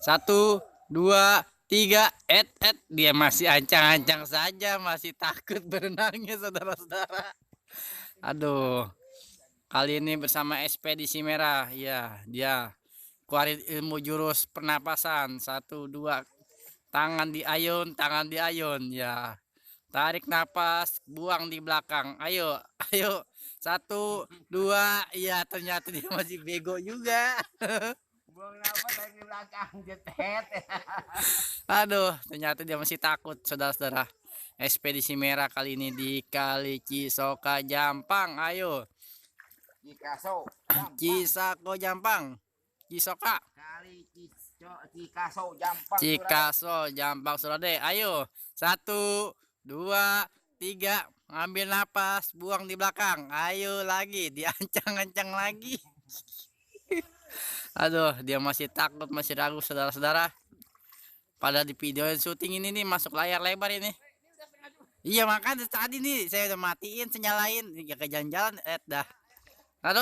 Satu, dua, tiga. Dia masih ancang-ancang saja, masih takut berenangnya, saudara-saudara. Aduh, kali ini bersama Ekspedisi Merah. Ya, dia keluarin ilmu jurus pernapasan. Satu, dua, tangan di ayun. Ya, tarik napas, buang di belakang. Ayo, ayo. Satu, dua. Iya, ternyata dia masih bego juga. Buang napas dari belakang jetet. Aduh, ternyata dia masih takut, saudara-saudara. Ekspedisi Merah kali ini di Kali Cisoka Jampang. Ayo, Cikaso, Jampang. Cisako Jampang. Cisoka. Cikaso, Jampang. Cikaso Jampang Surade. Ayo, satu, dua, tiga. Ambil napas, buang di belakang. Ayo lagi, diancang-ancang lagi. Aduh, dia masih takut, masih ragu, saudara-saudara. Pada di video syuting ini nih masuk layar lebar ini. Iya, makanya tadi nih saya udah matiin, senyalain, ya ke jalan-jalan, dah. Aduh,